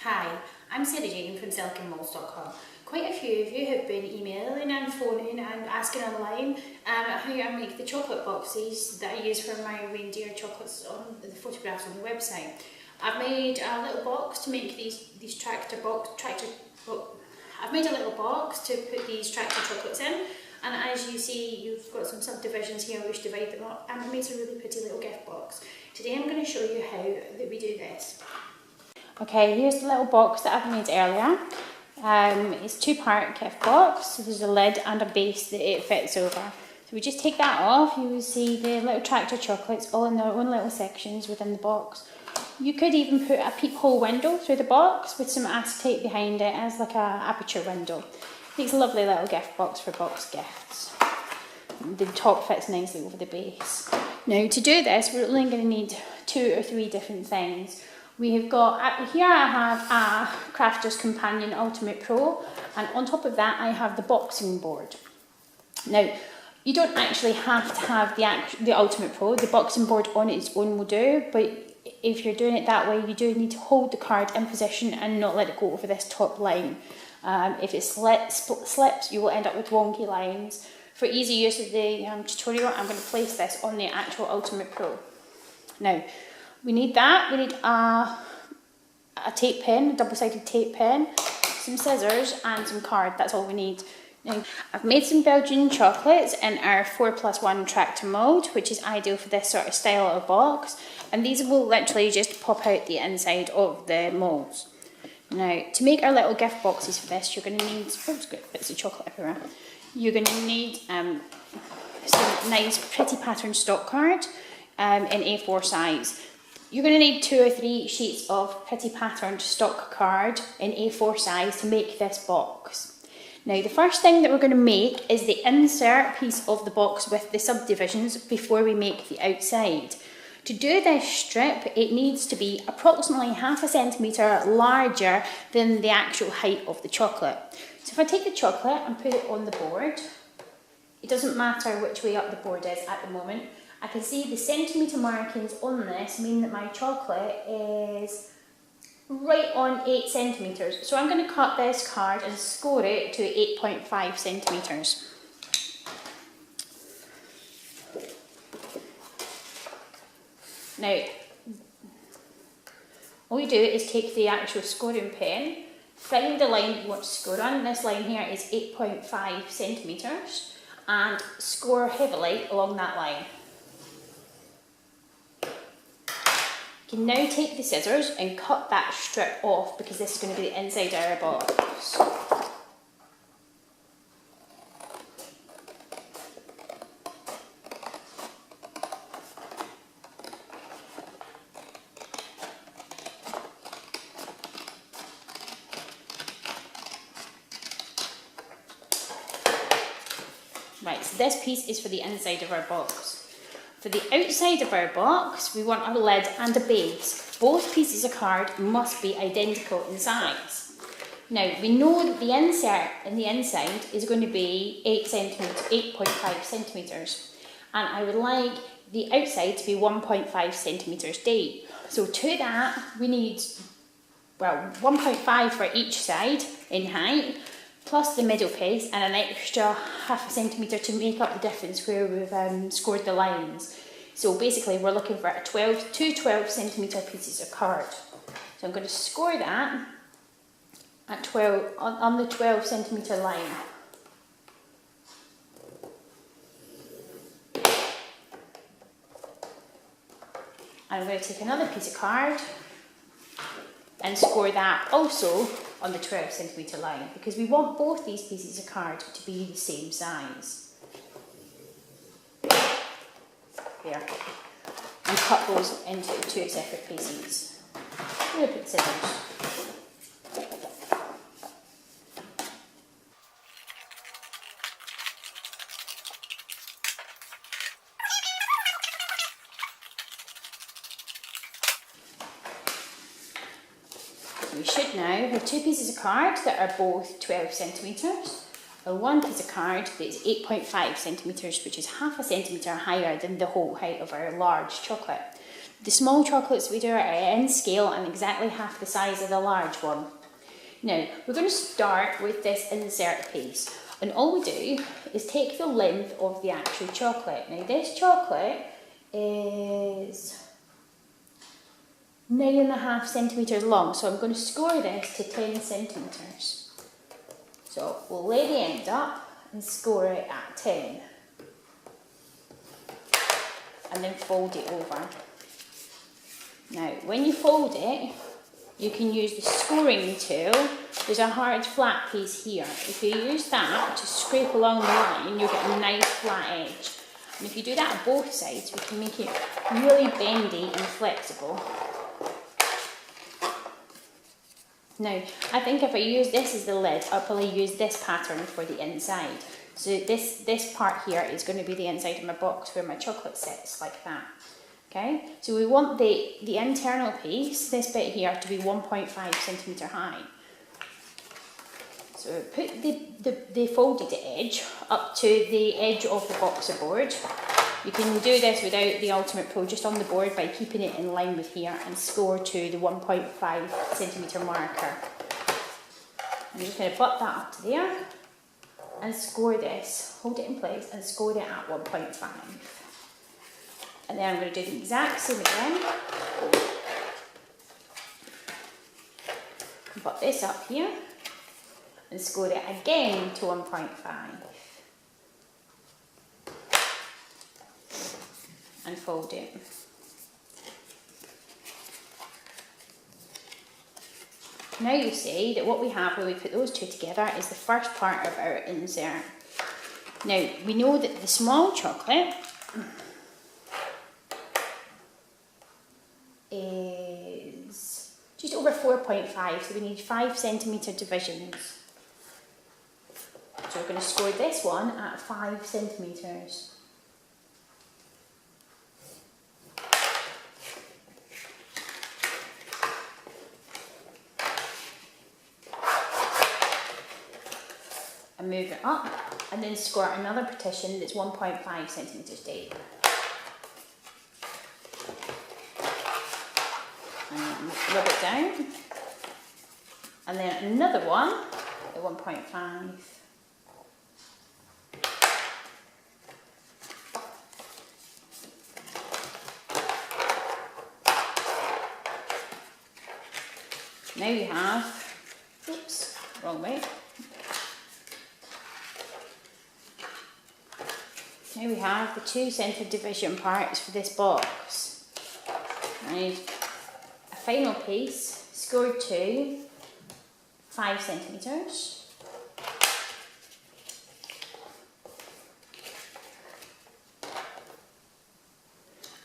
Hi, I'm Sarah Jane from SiliconeMoulds.com. Quite a few of you have been emailing and phoning and asking online how I make the chocolate boxes that I use for my reindeer chocolates on the photographs on the website. I've made a little box to make these I've made a little box to put these tractor chocolates in, and as you see, you've got some subdivisions here which divide them up, and it makes a really pretty little gift box. Today I'm going to show you how that we do this. Okay, here's the little box that I've made earlier. It's a two-part gift box, so there's a lid and a base that it fits over. So we just take that off, you will see the little tractor chocolates all in their own little sections within the box. You could even put a peephole window through the box with some acetate behind it as like a aperture window. Makes a lovely little gift box for box gifts. The top fits nicely over the base. Now to do this, we're only going to need 2 or 3 different things. We have got, here I have a Crafter's Companion Ultimate Pro, and on top of that I have the boxing board. Now, you don't actually have to have the Ultimate Pro, the boxing board on its own will do, but if you're doing it that way, you do need to hold the card in position and not let it go over this top line. If it slips, you will end up with wonky lines. For easy use of the tutorial, I'm going to place this on the actual Ultimate Pro. Now, we need that, we need a tape pen, a double-sided tape pen, some scissors and some card, that's all we need. Now, I've made some Belgian chocolates in our 4+1 tractor mould, which is ideal for this sort of style of box, and these will literally just pop out the inside of the moulds. Now, to make our little gift boxes for this, you're going to need, oops, got bits of chocolate everywhere. You're going to need some nice pretty pattern stock card in A4 size. You're going to need 2 or 3 sheets of pretty patterned stock card in A4 size to make this box. Now the first thing that we're going to make is the insert piece of the box with the subdivisions before we make the outside. To do this strip, it needs to be approximately ½ centimetre larger than the actual height of the chocolate. So if I take the chocolate and put it on the board, it doesn't matter which way up the board is at the moment, I can see the centimetre markings on this mean that my chocolate is right on 8 centimetres. So I'm going to cut this card and score it to 8.5 centimetres. Now, all you do is take the actual scoring pen, find the line you want to score on. This line here is 8.5 centimetres, and score heavily along that line. You can now take the scissors and cut that strip off because this is going to be the inside of our box. Right, so this piece is for the inside of our box. For the outside of our box, we want a lid and a base. Both pieces of card must be identical in size. Now, we know that the insert in the inside is going to be 8.5 centimetres. And I would like the outside to be 1.5 centimetres deep. So to that, we need, well, 1.5 for each side in height, plus the middle piece and an extra ½ centimetre to make up the difference where we've scored the lines. So basically we're looking for two 12 centimetre pieces of card. So I'm going to score that at 12 on the 12 centimetre line. And I'm going to take another piece of card and score that also on the 12 centimetre line, because we want both these pieces of card to be the same size. There. And cut those into 2 separate pieces. I'm going to put scissors. We should now have 2 pieces of card that are both 12 centimetres, and 1 piece of card that is 8.5 centimetres, which is ½ centimetre higher than the whole height of our large chocolate. The small chocolates we do are in scale and exactly half the size of the large one. Now, we're going to start with this insert piece, and all we do is take the length of the actual chocolate. Now, this chocolate is 9.5 centimetres long, so I'm going to score this to 10 centimetres. So we'll lay the end up and score it at 10. And then fold it over. Now, when you fold it, you can use the scoring tool. There's a hard flat piece here. If you use that to scrape along the line, you'll get a nice flat edge. And if you do that on both sides, we can make it really bendy and flexible. Now, I think if I use this as the lid, I'll probably use this pattern for the inside. So this part here is going to be the inside of my box where my chocolate sits, like that. Okay, so we want the internal piece, this bit here, to be 1.5 centimetre high. So put the folded edge up to the edge of the boxer board. You can do this without the Ultimate Pro, just on the board by keeping it in line with here, and score to the 1.5 centimetre marker. I'm just going to butt that up to there and score this, hold it in place and score it at 1.5. And then I'm going to do the exact same again. Put this up here and score it again to 1.5. And fold it. Now you see that what we have when we put those two together is the first part of our insert. Now we know that the small chocolate is just over 4.5, so we need 5 centimetre divisions. So we're going to score this one at 5 centimetres. And move it up, and then score another partition that's 1.5 centimetres deep. And rub it down, and then another one at 1.5. Now you have, oops, wrong way. Now we have the 2 centre division parts for this box. I need a final piece scored to 5 centimetres.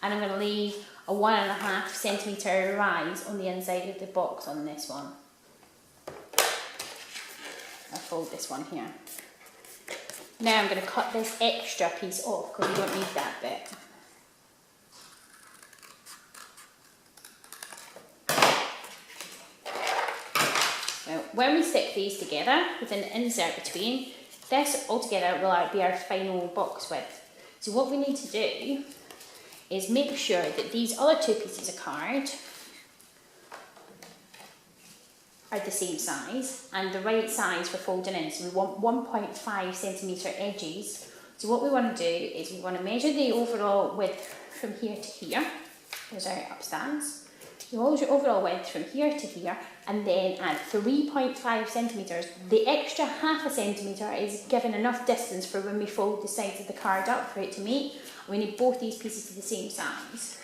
And I'm going to leave a 1.5 centimetre rise on the inside of the box on this one. I'll fold this one here. Now I'm going to cut this extra piece off because we don't need that bit. Now, when we stick these together with an insert between, this altogether will be our final box width. So what we need to do is make sure that these other 2 pieces of card are the same size and the right size for folding in. So we want 1.5 centimetre edges. So what we want to do is we want to measure the overall width from here to here. There's our upstands. You measure your overall width from here to here, and then add 3.5 centimetres. The extra 0.5 centimetre is given enough distance for when we fold the sides of the card up for it to meet. We need both these pieces to the same size.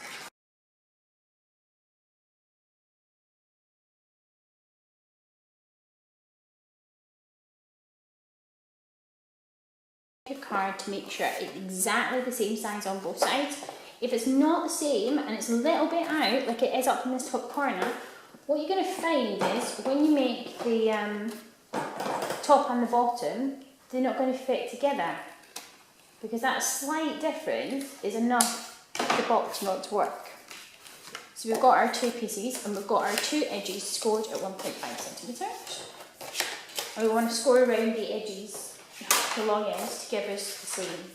Your card to make sure it's exactly the same size on both sides. If it's not the same and it's a little bit out, like it is up in this top corner, what you're going to find is when you make the top and the bottom, they're not going to fit together, because that slight difference is enough for the box not to work. So we've got our 2 pieces and we've got our 2 edges scored at 1.5 centimetres. And we want to score around the edges, the long ends, to give us the same.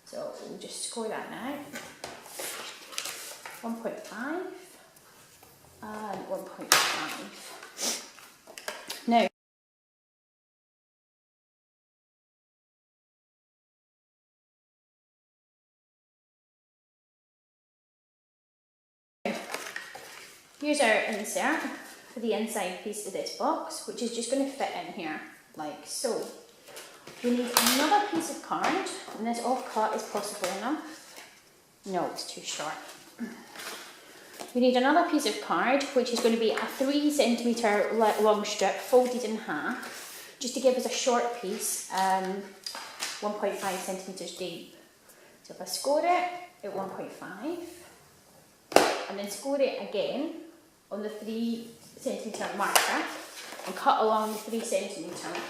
So we'll just score that now. 1.5 and 1.5. Now, here's our insert for the inside piece of this box, which is just going to fit in here, like so. We need another piece of card, and this off-cut is possibly enough. No, it's too short. We need another piece of card, which is going to be a 3 centimetre long strip folded in half, just to give us a short piece, 1.5 centimetres deep. So if I score it at 1.5, and then score it again on the 3 centimetre marker, and cut along the 3 centimetre.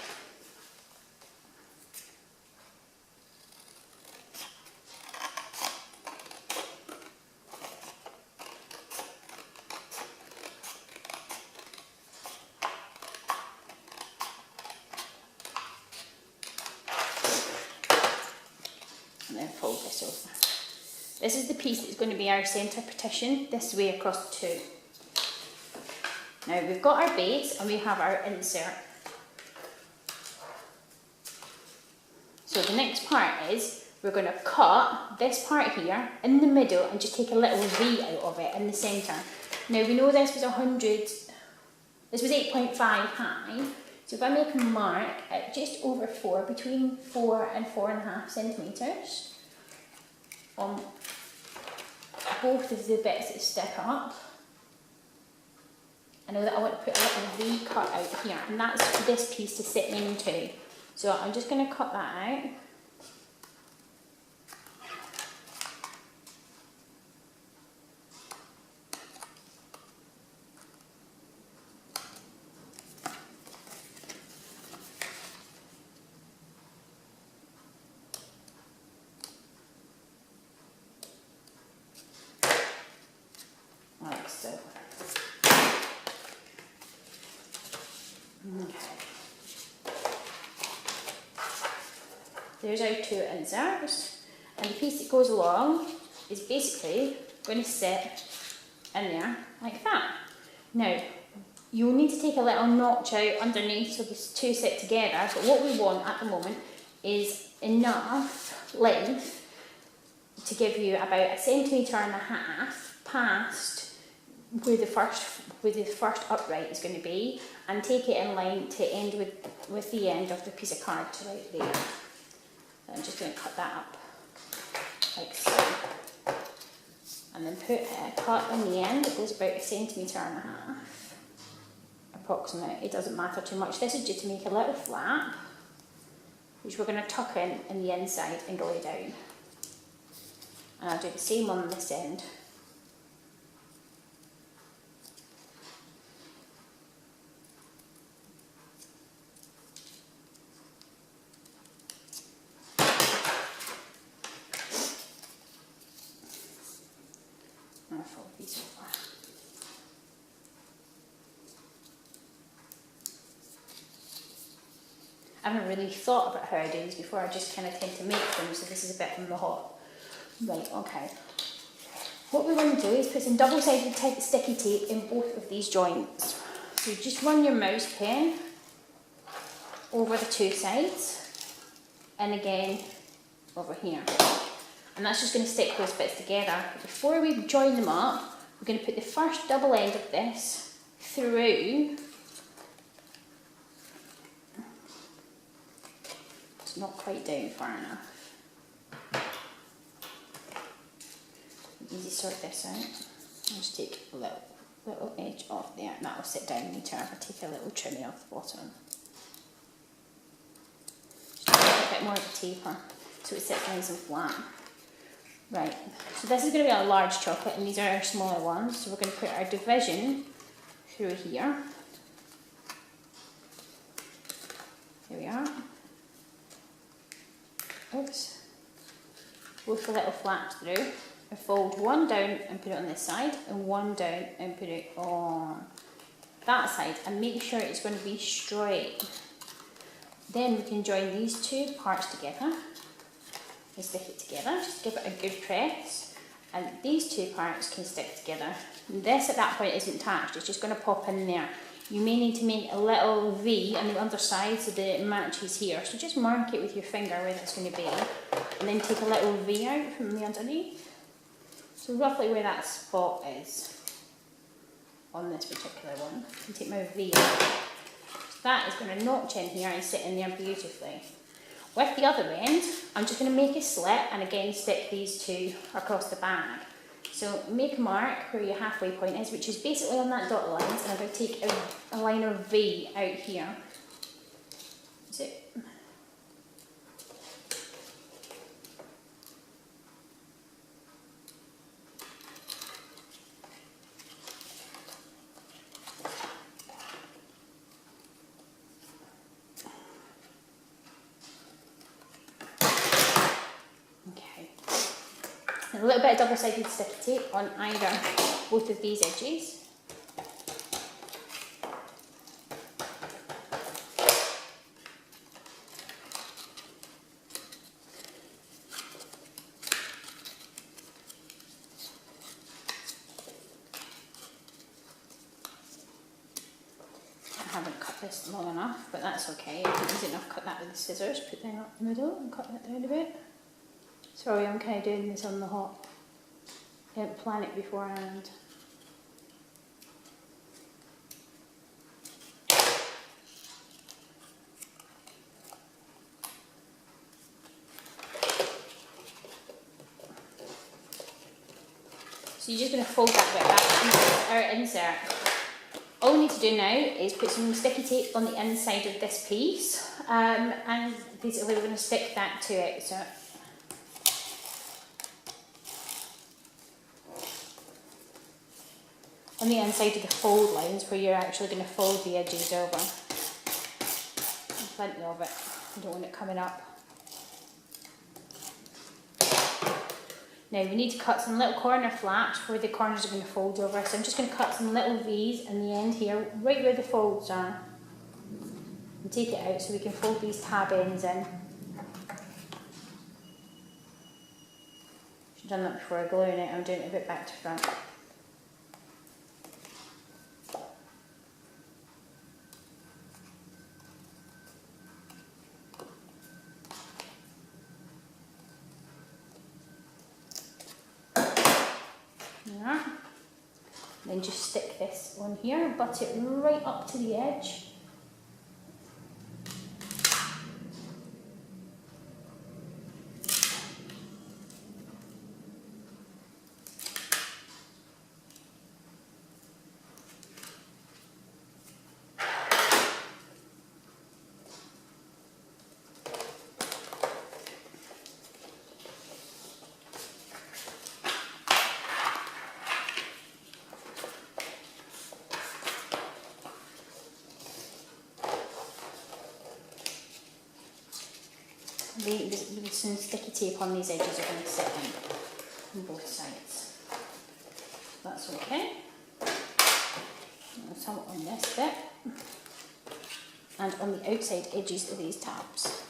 And then fold this over. This is the piece that's going to be our centre partition, this way across the two. Now we've got our base and we have our insert. So the next part is we're going to cut this part here in the middle and just take a little V out of it in the centre. Now we know this was 8.5 high. So if I make a mark at just over 4, between 4 and 4.5 centimetres on both of the bits that stick up, I know that I want to put a little V cut out here, and that's for this piece to sit into. So I'm just going to cut that out. Like so. Okay. There's our 2 inserts, and the piece that goes along is basically going to sit in there like that. Now, you'll need to take a little notch out underneath so the 2 sit together, but what we want at the moment is enough length to give you about 1.5 centimetres past where the first upright is going to be, and take it in line to end with the end of the piece of card to right there. So I'm just going to cut that up like so, and then put a cut in the end that goes about 1.5 centimetres approximately. It doesn't matter too much. This is just to make a little flap, which we're going to tuck in the inside and glue down. And I'll do the same on this end. I'll fold these over. I haven't really thought about how I do these before, I just kind of tend to make them, so this is a bit from the hop. Right, okay. What we want to do is put some double-sided sticky tape in both of these joints. So you just run your mouse pen over the 2 sides, and again over here. And that's just going to stick those bits together. But before we join them up, we're going to put the first double end of this through. It's not quite down far enough. Easy sort this out. I'll just take a little edge off there, and that will sit down later. I'll take a little trimmy off the bottom. Just a bit more of a taper so it sits nice and flat. Right, so this is going to be a large chocolate and these are our smaller ones. So we're going to put our division through here. Here we are. Oops. Both the little flaps through. I fold one down and put it on this side, and one down and put it on that side, and make sure it's going to be straight. Then we can join these 2 parts together and stick it together. Just give it a good press, and these two parts can stick together. This at that point isn't attached, it's just going to pop in there. You may need to make a little V on the underside so that it matches here. So just mark it with your finger where that's going to be, and then take a little V out from the underneath. So roughly where that spot is on this particular one. And take my V out. So that is going to notch in here and sit in there beautifully. With the other end, I'm just going to make a slit and again stick these two across the bag. So make a mark where your halfway point is, which is basically on that dotted line, and I'm going to take a line of V out here. That's it. A little bit of double-sided sticky tape on either, both of these edges. I haven't cut this long enough, but that's okay. I think it's enough. Cut that with the scissors, put them up the middle and cut that down a bit. Sorry, I'm kind of doing this on the hop. I didn't plan it beforehand. So you're just going to fold that bit back or insert. All we need to do now is put some sticky tape on the inside of this piece, and basically we're going to stick that to it. So on the inside of the fold lines where you're actually going to fold the edges over. Plenty of it, I don't want it coming up. Now we need to cut some little corner flaps where the corners are going to fold over, so I'm just going to cut some little V's in the end here, right where the folds are. And take it out so we can fold these tab ends in. Should have done that before I gluing it, I'm doing it a bit back to front. Then just stick this on here, butt it right up to the edge. Some sticky tape on these edges are going to sit in on both sides. That's okay. And some on this bit and on the outside edges of these tabs.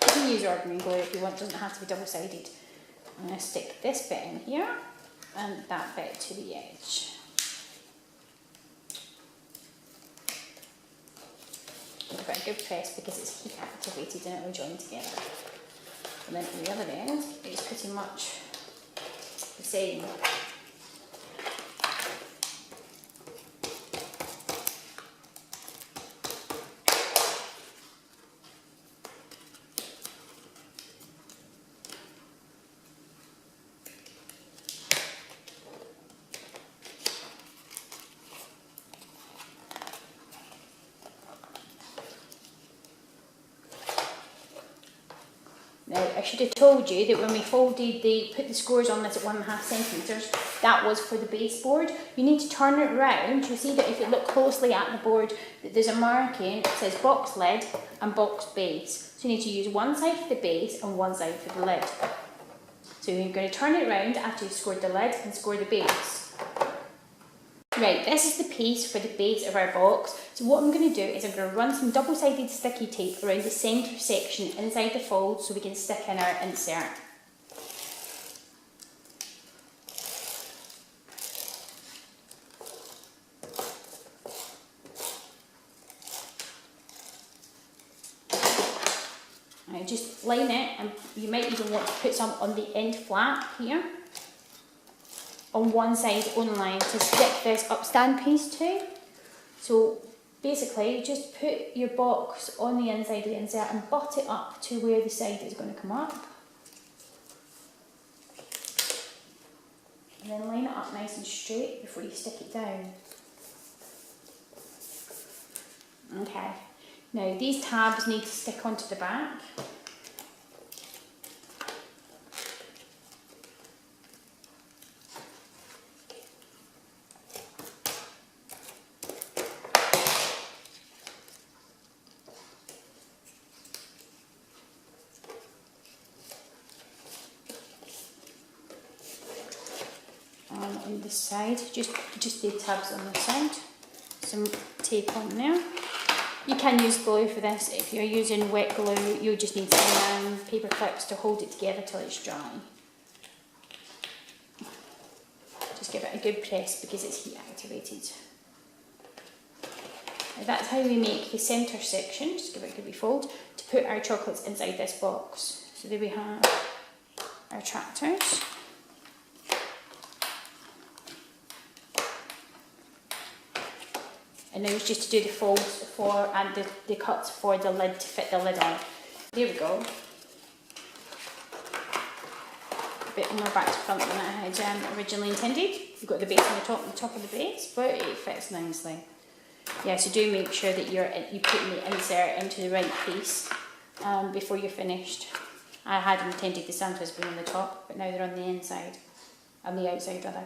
You can use ordinary glue if you want, it doesn't have to be double-sided. I'm going to stick this bit in here and that bit to the edge. Give it a good press because it's heat activated and it will join together. And then on the other end, it's pretty much the same. Now, I should have told you that when we put the scores on this at 1.5 centimetres, that was for the baseboard. You need to turn it round. You'll see that if you look closely at the board, that there's a marking that says box lid and box base. So you need to use one side for the base and one side for the lid. So you're going to turn it round after you've scored the lid and score the base. Right, this is the piece for the base of our box. So what I'm going to do is I'm going to run some double-sided sticky tape around the centre section inside the fold so we can stick in our insert. Now just line it, and you might even want to put some on the end flap here, on one side only, to stick this upstand piece to. So basically just put your box on the inside of the insert and butt it up to where the side is going to come up. And then line it up nice and straight before you stick it down. Okay, now these tabs need to stick onto the back. On this side, just the tabs on the side, some tape on there. You can use glue for this. If you're using wet glue, you'll just need some paper clips to hold it together till it's dry. Just give it a good press because it's heat activated. Now that's how we make the centre section, just give it a good wee fold, to put our chocolates inside this box. So there we have our tractors. And now it's just to do the folds for and the cuts for the lid to fit the lid on. There we go. A bit more back to front than I had originally intended. You've got the base on the top of the base, but it fits nicely. Yeah, so do make sure that you're putting the insert into the right piece before you're finished. I had intended the sandwiches being on the top, but now they're on the inside, on the outside rather.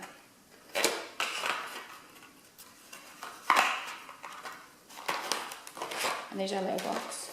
And there's our little box.